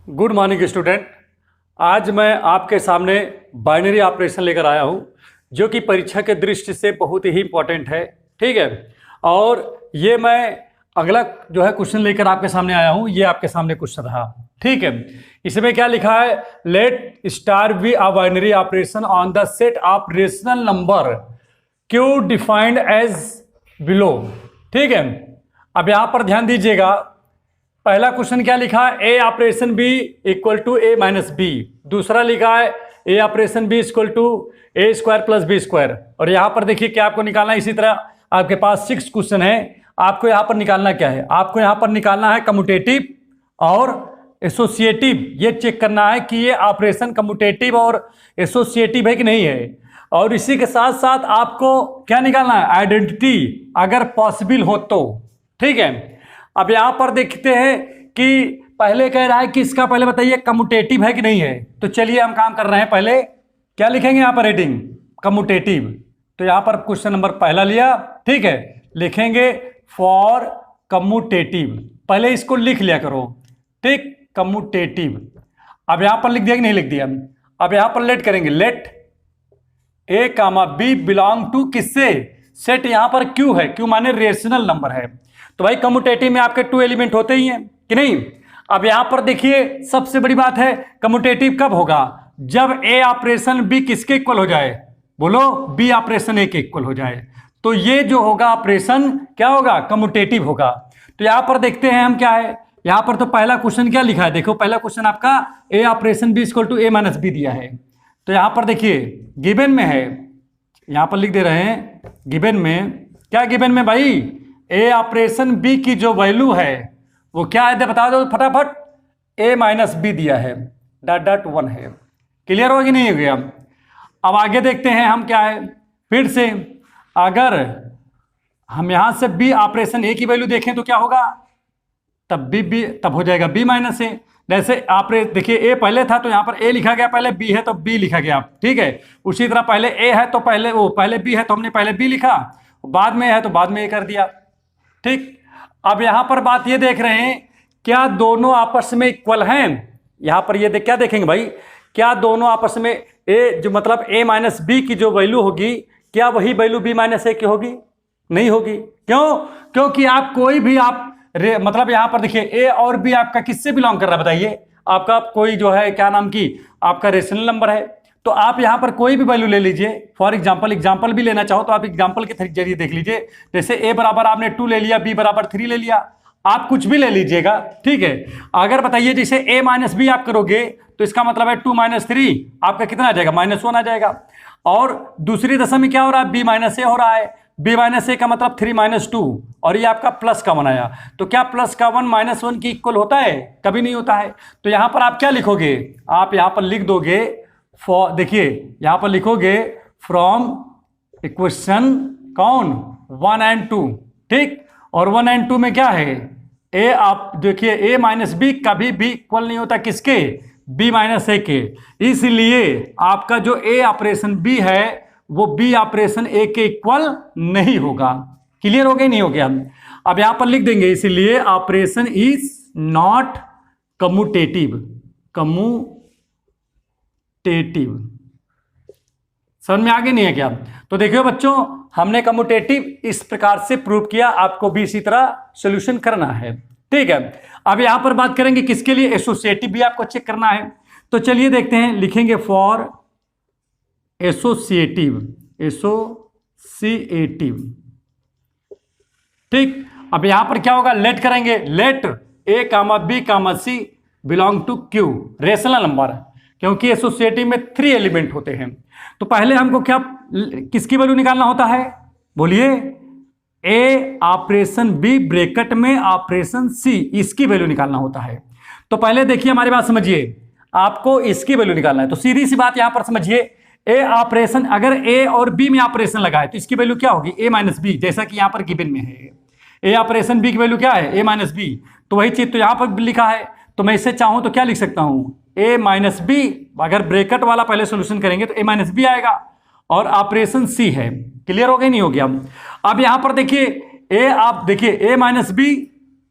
Good morning student. आज मैं आपके सामने बाइनरी ऑपरेशन लेकर आया हूं जो कि परीक्षा के दृष्टि से बहुत ही इंपॉर्टेंट है। ठीक है, और ये मैं अगला जो है क्वेश्चन लेकर आपके सामने आया हूं। ये आपके सामने क्वेश्चन रहा। ठीक है, इसमें क्या लिखा है, let star be a binary operation on the set of rational number Q defined as below. ठीक है, अब यहां पर ध्यान दीजिएगा, पहला क्वेश्चन क्या लिखा है, A operation B equal to A minus B. दूसरा लिखा है A operation B equal to A square plus B square. और यहां पर देखिए क्या आपको निकालना है, इसी तरह आपके पास 6 क्वेश्चन है। आपको यहां पर निकालना क्या है, आपको यहां पर निकालना है कम्यूटेटिव और एसोसिएटिव। ये चेक करना है कि ये ऑपरेशन कम्यूटेटिव और एसोसिएटिव है कि नहीं है। और इसी के साथ साथ आपको क्या निकालना है, आइडेंटिटी, अगर पॉसिबल हो तो। ठीक है, अब यहां पर देखते हैं कि पहले कह रहा है कि इसका पहले बताइए कम्यूटेटिव है कि नहीं है। तो चलिए हम काम कर रहे हैं, पहले क्या लिखेंगे यहां पर, हेडिंग कम्यूटेटिव। तो यहां पर क्वेश्चन नंबर पहला लिया। ठीक है, लिखेंगे फॉर कम्यूटेटिव, पहले इसको लिख लिया करो। ठीक, कम्यूटेटिव। अब यहां पर लिख दिया कि नहीं लिख दिया। अब यहां पर लेट करेंगे, let a comma b belong to किससे, सेट यहां पर क्यू है, क्यू माने रेशनल नंबर है। तो भाई कम्यूटेटिव में आपके 2 एलिमेंट होते ही हैं कि नहीं। अब यहां पर देखिए सबसे बड़ी बात है, कम्यूटेटिव कब होगा, जब ए ऑपरेशन बी किसके इक्वल हो जाए, बोलो बी ऑपरेशन ए के इक्वल हो जाए। तो ये जो होगा ऑपरेशन क्या होगा, कम्यूटेटिव होगा। तो यहां पर देखते हैं हम क्या है, यहां पर तो पहला क्वेश्चन क्या लिखा है, देखो पहला क्वेश्चन आपका A operation B equal to A minus B दिया है। तो यहां पर देखिए गिवन में है, यहां पर लिख दे रहे हैं गिवन में, क्या गिवन में भाई, ए ऑपरेशन बी की जो वैल्यू है वो क्या है, बता दो फटाफट, ए माइनस बी दिया है, डॉट डॉट 1 है। क्लियर हो कि नहीं हो गया। अब आगे देखते हैं हम क्या है, फिर से अगर हम यहां से बी ऑपरेशन ए की वैल्यू देखें तो क्या होगा, तब हो जाएगा बी माइनस ए। जैसे आप देखिए ए पहले था तो यहां पर ए लिखा गया, पहले बी है तो बी लिखा गया। ठीक है, उसी तरह पहले ए है तो पहले बी है तो हमने पहले बी लिखा, बाद में है तो बाद में ए कर दिया। ठीक, अब यहां पर बात ये देख रहे हैं, क्या दोनों आपस में इक्वल हैं। यहां पर ये क्या देखेंगे भाई, क्या दोनों आपस में ए जो मतलब ए माइनस बी की जो वैल्यू होगी, क्या वही वैल्यू बी माइनस ए की होगी, नहीं होगी। क्यों, क्योंकि आप कोई भी आप मतलब यहां पर देखिए ए और बी आपका किससे बिलोंग कर रहा है बताइए, आपका कोई जो है क्या नाम की आपका रेशनल नंबर है। तो आप यहां पर कोई भी वैल्यू ले लीजिए, फॉर एग्जांपल भी लेना चाहो तो आप एग्जांपल के जरिए देख लीजिए। जैसे ए बराबर आपने 2 ले लिया, बी बराबर 3 ले लिया, आप कुछ भी ले लीजिएगा। ठीक है, अगर बताइए जैसे ए माइनस बी आप करोगे तो इसका मतलब है 2 माइनस 3 आपका कितना आ जाएगा, -1 आ जाएगा। और दूसरी दशा में क्या हो रहा है, बी माइनस ए हो रहा है, बी माइनस ए का मतलब 3 माइनस 2, और ये आपका प्लस का 1 आया। तो क्या प्लस का 1 माइनस 1 की इक्वल होता है, कभी नहीं होता है। तो यहां पर आप क्या लिखोगे, आप यहां पर लिख दोगे फॉर, देखिए यहां पर लिखोगे फ्रॉम इक्वेशन कौन 1 और 2। ठीक, और 1 और 2 में क्या है, ए आप देखिए ए माइनस बी कभी भी इक्वल नहीं होता किसके, बी माइनस ए के। इसलिए आपका जो ए ऑपरेशन बी है वो बी ऑपरेशन ए के इक्वल नहीं होगा। क्लियर हो गया, नहीं हो गया। अब यहां पर लिख देंगे, इसलिए ऑपरेशन इज नॉट कम्यूटेटिव, समझ में आगे नहीं है क्या। तो देखिए बच्चों, हमने कम्यूटेटिव इस प्रकार से प्रूव किया, आपको भी इसी तरह सॉल्यूशन करना है। ठीक है, अब यहां पर बात करेंगे किसके लिए, एसोसिएटिव भी आपको चेक करना है। तो चलिए देखते हैं, लिखेंगे फॉर एसोसिएटिव। ठीक, अब यहां पर क्या होगा, लेट करेंगे, let a comma b comma c belong to Q, rational number, क्योंकि एसोसिएटिव में 3 एलिमेंट होते हैं। तो पहले हमको क्या किसकी वैल्यू निकालना होता है, बोलिए, ए ऑपरेशन बी ब्रैकेट में ऑपरेशन सी, इसकी वैल्यू निकालना होता है। तो पहले देखिए हमारी बात समझिए, आपको इसकी वैल्यू निकालना है। तो सीधी सी बात यहां पर समझिए, ए ऑपरेशन, अगर ए और बी में ऑपरेशन लगा है तो इसकी वैल्यू क्या होगी, ए माइनस बी, जैसा कि यहां पर गिवन में है। ए ऑपरेशन बी की वैल्यू क्या है, ए माइनस बी, तो वही चीज तो यहां पर लिखा है। तो मैं इसे चाहूं तो क्या लिख सकता हूं, ए माइनस बी, अगर ब्रैकेट वाला पहले सोल्यूशन करेंगे तो ए माइनस बी आएगा, और ऑपरेशन सी है। क्लियर हो गया, नहीं हो गया। अब यहां पर देखिए ए, आप देखिए ए माइनस बी,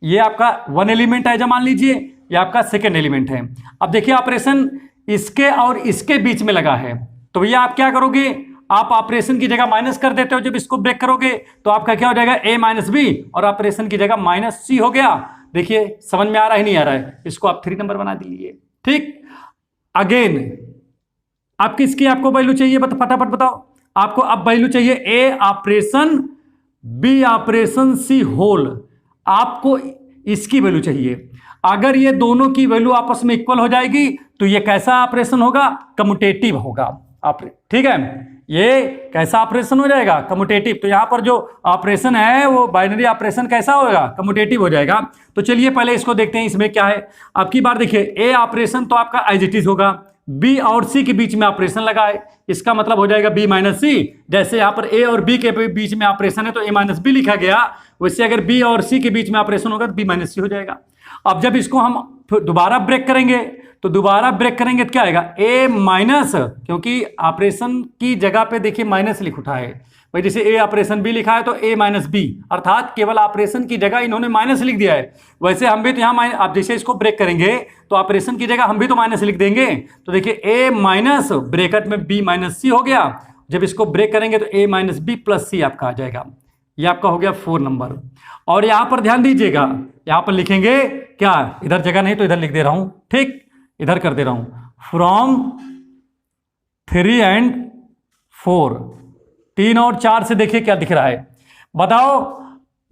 ये आपका 1 एलिमेंट है, मान लीजिए ये आपका सेकेंड एलिमेंट है। अब देखिए ऑपरेशन इसके और इसके बीच में लगा है, तो भैया आप क्या करोगे, आप ऑपरेशन की जगह माइनस कर देते हो। जब इसको ब्रेक करोगे तो आपका क्या हो जाएगा, a माइनस बी, और ऑपरेशन की जगह माइनस सी हो गया। देखिए समझ में आ रहा है नहीं आ रहा है, इसको आप 3 नंबर बना दीजिए। ठीक, अगेन आप किसकी आपको वैल्यू चाहिए, फटाफट बताओ। आपको अब वैल्यू चाहिए ए ऑपरेशन बी ऑपरेशन सी होल, आपको इसकी वैल्यू चाहिए। अगर ये दोनों की वैल्यू आपस में इक्वल हो जाएगी तो ये कैसा ऑपरेशन होगा, कम्यूटेटिव होगा। ठीक है, ये कैसा ऑपरेशन हो जाएगा, कम्यूटेटिव। तो यहां पर जो ऑपरेशन है वो बाइनरी ऑपरेशन कैसा होगा, कम्यूटेटिव हो जाएगा। तो चलिए पहले इसको देखते हैं, इसमें क्या है। आपकी बार देखिए, ए ऑपरेशन तो आपका एज इट इज होगा, बी और सी के बीच में ऑपरेशन लगा है, इसका मतलब हो जाएगा बी माइनस सी। जैसे यहां पर ए और बी के बीच में ऑपरेशन है तो ए माइनस बी लिखा गया, वैसे अगर बी और सी के बीच में ऑपरेशन होगा तो बी माइनस सी हो जाएगा। अब जब इसको हम दोबारा ब्रेक करेंगे तो दोबारा ब्रेक करेंगे तो क्या आएगा, ए माइनस, क्योंकि ऑपरेशन की जगह पे देखिए माइनस लिख उठा है भाई, जैसे ए ऑपरेशन बी लिखा है तो ए माइनस बी, अर्थात केवल ऑपरेशन की जगह इन्होंने माइनस लिख दिया है। वैसे हम भी तो यहाँ आप जैसे इसको ब्रेक करेंगे तो ऑपरेशन की जगह हम भी तो माइनस लिख देंगे। तो देखिए ए माइनस ब्रेकेट में बी माइनस सी हो गया। जब इसको ब्रेक करेंगे तो ए माइनस बी प्लस सी आपका आ जाएगा। ये आपका हो गया 4 नंबर। और यहां पर ध्यान दीजिएगा, यहां पर लिखेंगे क्या, इधर जगह नहीं तो इधर लिख दे रहा हूं, ठीक, इधर कर दे रहा हूं, फ्रॉम 3 and 4, 3 और 4 से देखिए क्या दिख रहा है, बताओ।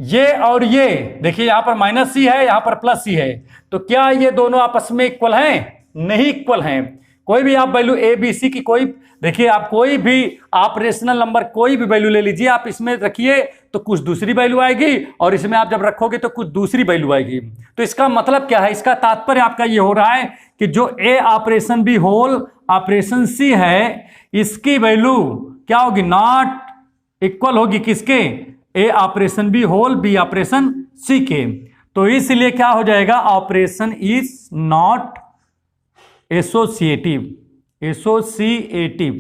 ये और ये देखिए, यहां पर माइनस सी है, यहां पर प्लस सी है, तो क्या ये दोनों आपस में इक्वल हैं, नहीं इक्वल हैं। कोई भी आप वैल्यू ए बी सी की कोई, देखिए आप कोई भी ऑपरेशनल नंबर कोई भी वैल्यू ले लीजिए, आप इसमें रखिए तो कुछ दूसरी वैल्यू आएगी, और इसमें आप जब रखोगे तो कुछ दूसरी वैल्यू आएगी। तो इसका मतलब क्या है, इसका तात्पर्य आपका ये हो रहा है कि जो A operation B whole operation C है, इसकी वैल्यू क्या होगी, नॉट इक्वल होगी किसके, A operation B whole B operation C के। तो इसलिए क्या हो जाएगा, operation is not associative, associative.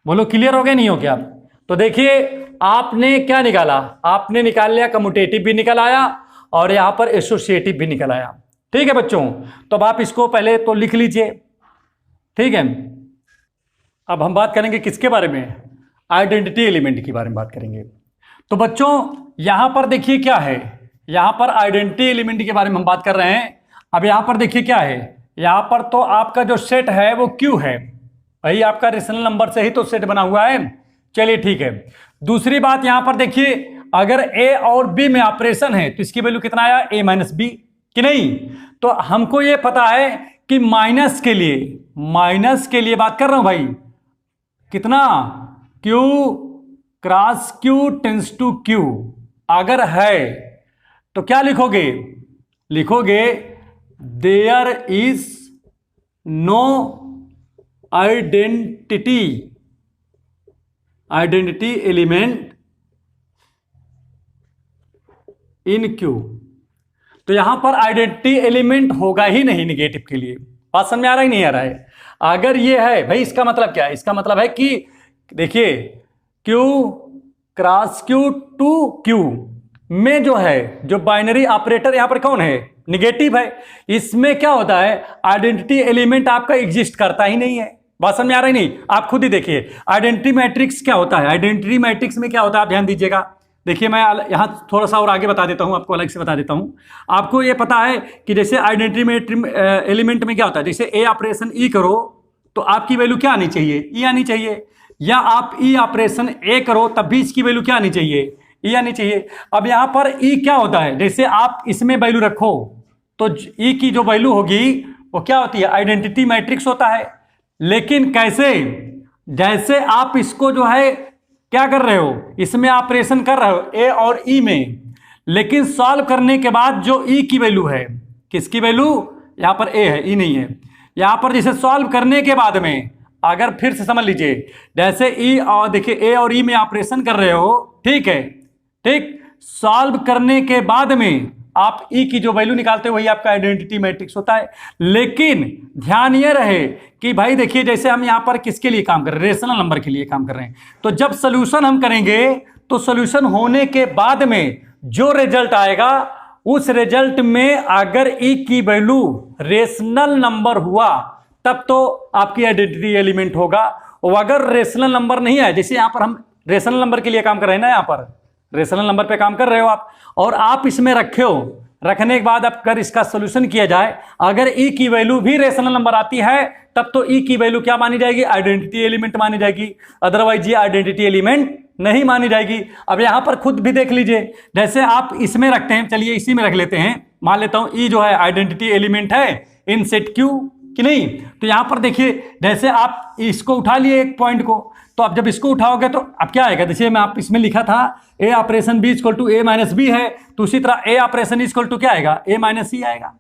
बोलो क्लियर हो गया, नहीं हो क्या। तो देखिए आपने क्या निकाला, आपने निकाल लिया कम्यूटेटिव भी निकल आया और यहां पर एसोसिएटिव भी निकल आया। ठीक है बच्चों, तो अब आप इसको पहले तो लिख लीजिए, ठीक है। अब हम बात करेंगे किसके बारे में, आइडेंटिटी एलिमेंट के बारे में बात करेंगे। तो बच्चों यहां पर देखिए क्या है, यहां पर आइडेंटिटी एलिमेंट के बारे में हम बात कर रहे हैं। अब यहां पर देखिए क्या है, यहां पर तो आपका जो सेट है वो क्यू है, भाई आपका रेशनल नंबर से ही तो सेट बना हुआ है। चलिए ठीक है। दूसरी बात यहां पर देखिए, अगर ए और बी में ऑपरेशन है तो इसकी वैल्यू कितना आया, ए माइनस बी कि नहीं। तो हमको ये पता है कि माइनस के लिए बात कर रहा हूं भाई, कितना, Q cross Q tends to Q अगर है तो क्या लिखोगे, लिखोगे there is no identity element in Q. तो यहां पर आइडेंटिटी एलिमेंट होगा ही नहीं निगेटिव के लिए। बात समझ में आ रहा ही नहीं आ रहा है। अगर ये है भाई, इसका मतलब क्या है, इसका मतलब है कि देखिए Q cross Q to Q में जो है, जो बाइनरी ऑपरेटर यहां पर कौन है, निगेटिव है। इसमें क्या होता है, आइडेंटिटी एलिमेंट आपका एग्जिस्ट करता ही नहीं है। बात समझ में आ रहा ही नहीं, आप खुद ही देखिए। आइडेंटिटी मैट्रिक्स क्या होता है, आइडेंटिटी मैट्रिक्स में क्या होता है, आप ध्यान दीजिएगा। देखिए मैं यहां थोड़ा सा और आगे बता देता हूं, आपको अलग से बता देता हूं। आपको यह पता है कि जैसे आइडेंटिटी एलिमेंट में क्या होता है, जैसे ए ऑपरेशन ई करो तो आपकी वैल्यू क्या आनी चाहिए, ई आनी चाहिए, या आप ई ऑपरेशन ए करो तब भी इसकी वैल्यू क्या आनी चाहिए, ई आनी चाहिए। अब यहां पर ई क्या होता है, जैसे आप इसमें वैल्यू रखो तो ई की जो वैल्यू होगी वो क्या होती है, आइडेंटिटी मैट्रिक्स होता है। लेकिन कैसे, जैसे आप इसको जो है क्या कर रहे हो, इसमें ऑपरेशन कर रहे हो ए और ई में, लेकिन सॉल्व करने के बाद जो ई की वैल्यू है, किसकी वैल्यू, यहां पर ए है, ई नहीं है। यहां पर जैसे सॉल्व करने के बाद में अगर फिर से समझ लीजिए, जैसे ई और देखिए ए और ई में ऑपरेशन कर रहे हो, ठीक है, ठीक, सॉल्व करने के बाद में आप ई की जो वैल्यू निकालते हो वही आपका आइडेंटिटी मैट्रिक्स होता है। लेकिन ध्यान ये रहे कि भाई देखिए, जैसे हम यहां पर किसके लिए काम कर रहे हैं, रेशनल नंबर के लिए काम कर रहे हैं। तो जब सोल्यूशन हम करेंगे तो सोल्यूशन होने के बाद में जो रिजल्ट आएगा उस रिजल्ट में अगर ई की वैल्यू रेशनल नंबर हुआ तब तो आपकी आइडेंटिटी एलिमेंट होगा। और अगर रेशनल नंबर नहीं है, जैसे यहां पर हम रेशनल नंबर के लिए काम कर रहे हैं ना, यहां पर रेशनल नंबर पे काम कर रहे हो आप, और आप इसमें रखे हो, रखने के बाद अगर इसका सोल्यूशन किया जाए, अगर ई की वैल्यू भी रेशनल नंबर आती है तब तो ई की वैल्यू क्या मानी जाएगी? आइडेंटिटी एलिमेंट मानी जाएगी, अदरवाइज ये आइडेंटिटी एलिमेंट नहीं मानी जाएगी। अब यहां पर खुद भी देख लीजिए, जैसे आप इसमें रखते हैं, चलिए इसी में रख लेते हैं, मान लेता हूं ई जो है आइडेंटिटी एलिमेंट है इन सेट क्यू कि नहीं। तो यहां पर देखिए, जैसे आप इसको उठा लिए एक पॉइंट को, तो अब जब इसको उठाओगे तो अब क्या आएगा? देखिए मैं आप इसमें लिखा था A operation B equal to A minus B है, तो उसी तरह ए ऑपरेशन इक्वल टू क्या आएगा? ए माइनस सी आएगा।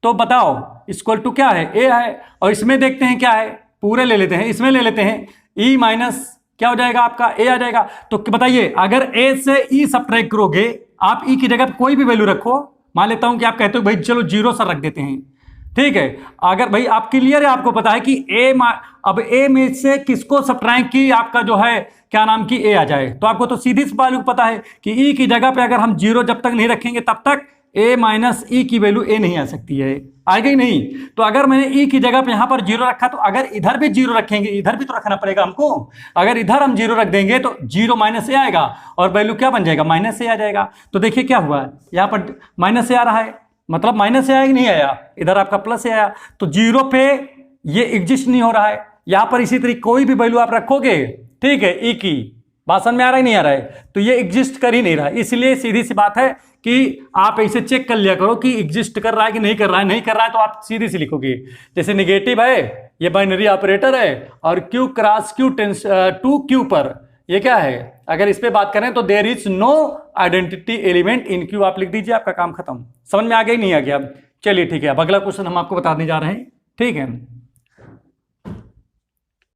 तो बताओ इक्वल टू क्या है? ए है। और इसमें देखते हैं क्या है, पूरे ले लेते हैं, इसमें ले लेते हैं, ई माइनस क्या हो जाएगा आपका? ए आ जाएगा। तो बताइए, अगर ए से ई सब्ट्रैक्ट करोगे, आप ई की जगह कोई भी वैल्यू रखो, मान लेता हूं कि आप कहते हो भाई चलो 0 सर रख देते हैं, ठीक है। अगर भाई आप क्लियर है, आपको पता है कि अब ए में से किसको सब्ट्रैक्ट की आपका जो है क्या नाम की ए आ जाए, तो आपको तो सीधी सी वैल्यू पता है कि ई की जगह पे अगर हम 0 जब तक नहीं रखेंगे तब तक ए माइनस ई की वैल्यू ए नहीं आ सकती है, आएगी नहीं। तो अगर मैंने ई की जगह पे यहां पर 0 रखा, तो अगर इधर भी 0 रखेंगे, इधर भी तो रखना पड़ेगा हमको, अगर इधर हम 0 रख देंगे तो 0 माइनस ए आएगा और वैल्यू क्या बन जाएगा? माइनस ए आ जाएगा। तो देखिए क्या हुआ, यहां पर माइनस ए आ रहा है, मतलब माइनस से आया कि नहीं आया? इधर आपका प्लस से आया, तो 0 पे ये एग्जिस्ट नहीं हो रहा है। यहां पर इसी तरीके कोई भी वैल्यू आप रखोगे, ठीक है, ई की भाषण में आ रहा है नहीं आ रहा है, तो ये एग्जिस्ट कर ही नहीं रहा है। इसलिए सीधी सी बात है कि आप इसे चेक कर लिया करो कि एग्जिस्ट कर रहा है कि नहीं कर रहा है। नहीं कर रहा है तो आप सीधी सी लिखोगे, जैसे निगेटिव है, ये बाइनरी ऑपरेटर है, और Q cross Q tends to Q पर ये क्या है? अगर इस पे बात करें तो there is no identity element in Q, आप लिख दीजिए, आपका काम खत्म। समझ में आ गया ही नहीं आ गया? अब चलिए ठीक है, अब अगला क्वेश्चन हम आपको बताने जा रहे हैं, ठीक है।